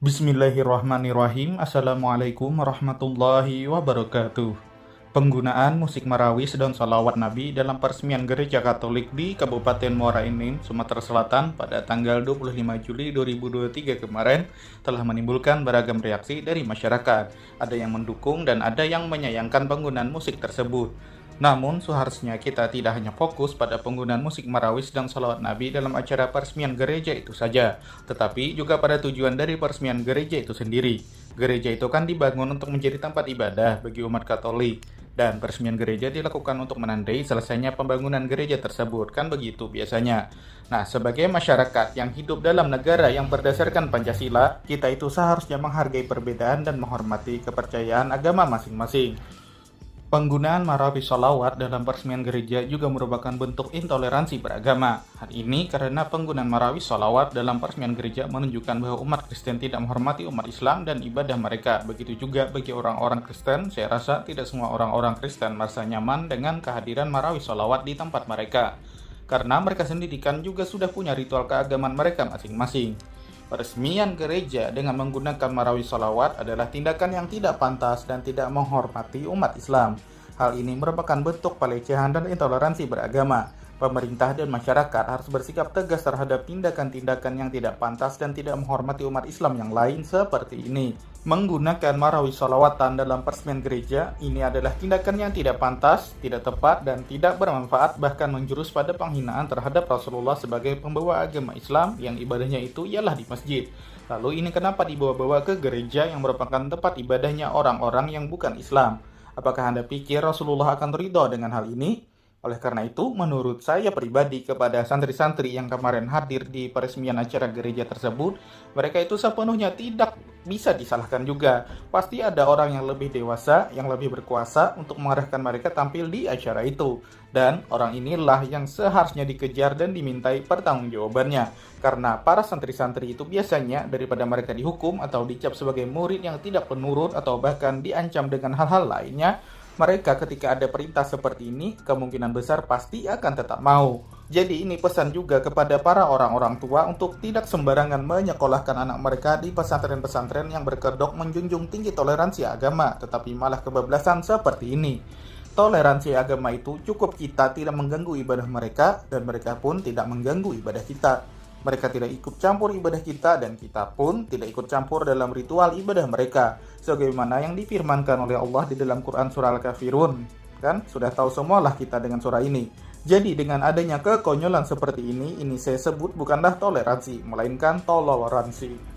Bismillahirrahmanirrahim. Assalamualaikum warahmatullahi wabarakatuh. Penggunaan musik marawis dan salawat Nabi dalam peresmian Gereja Katolik di Kabupaten Muara Enim, Sumatera Selatan pada tanggal 25 Juli 2023 kemarin telah menimbulkan beragam reaksi dari masyarakat. Ada yang mendukung dan ada yang menyayangkan penggunaan musik tersebut. Namun, seharusnya kita tidak hanya fokus pada penggunaan musik marawis dan salawat Nabi dalam acara peresmian gereja itu saja, tetapi juga pada tujuan dari peresmian gereja itu sendiri. Gereja itu kan dibangun untuk menjadi tempat ibadah bagi umat Katolik, dan peresmian gereja dilakukan untuk menandai selesainya pembangunan gereja tersebut, kan begitu biasanya. Nah, sebagai masyarakat yang hidup dalam negara yang berdasarkan Pancasila, kita itu seharusnya menghargai perbedaan dan menghormati kepercayaan agama masing-masing. Penggunaan marawis sholawat dalam peresmian gereja juga merupakan bentuk intoleransi beragama. Hal ini karena penggunaan marawis sholawat dalam peresmian gereja menunjukkan bahwa umat Kristen tidak menghormati umat Islam dan ibadah mereka. Begitu juga bagi orang-orang Kristen, saya rasa tidak semua orang-orang Kristen merasa nyaman dengan kehadiran marawis sholawat di tempat mereka. Karena mereka sendiri kan juga sudah punya ritual keagamaan mereka masing-masing. Peresmian gereja dengan menggunakan marawis sholawat adalah tindakan yang tidak pantas dan tidak menghormati umat Islam. Hal ini merupakan bentuk pelecehan dan intoleransi beragama. Pemerintah dan masyarakat harus bersikap tegas terhadap tindakan-tindakan yang tidak pantas dan tidak menghormati umat Islam yang lain seperti ini. Menggunakan marawis sholawatan dalam peresmian gereja, ini adalah tindakan yang tidak pantas, tidak tepat, dan tidak bermanfaat, bahkan menjurus pada penghinaan terhadap Rasulullah sebagai pembawa agama Islam yang ibadahnya itu ialah di masjid. Lalu ini kenapa dibawa-bawa ke gereja yang merupakan tempat ibadahnya orang-orang yang bukan Islam? Apakah Anda pikir Rasulullah akan ridho dengan hal ini? Oleh karena itu, menurut saya pribadi kepada santri-santri yang kemarin hadir di peresmian acara gereja tersebut, mereka itu sepenuhnya tidak bisa disalahkan juga. Pasti ada orang yang lebih dewasa, yang lebih berkuasa untuk mengarahkan mereka tampil di acara itu. Dan orang inilah yang seharusnya dikejar dan dimintai pertanggungjawabannya. Karena para santri-santri itu biasanya daripada mereka dihukum atau dicap sebagai murid yang tidak penurut atau bahkan diancam dengan hal-hal lainnya, mereka ketika ada perintah seperti ini, kemungkinan besar pasti akan tetap mau. Jadi ini pesan juga kepada para orang-orang tua untuk tidak sembarangan menyekolahkan anak mereka di pesantren-pesantren yang berkedok menjunjung tinggi toleransi agama, tetapi malah kebablasan seperti ini. Toleransi agama itu cukup kita tidak mengganggu ibadah mereka, dan mereka pun tidak mengganggu ibadah kita. Mereka tidak ikut campur ibadah kita dan kita pun tidak ikut campur dalam ritual ibadah mereka. Sebagaimana yang difirmankan oleh Allah di dalam Quran surah Al-Kafirun. Kan sudah tahu semualah kita dengan surah ini. Jadi dengan adanya kekonyolan seperti ini saya sebut bukanlah toleransi, melainkan toleransi.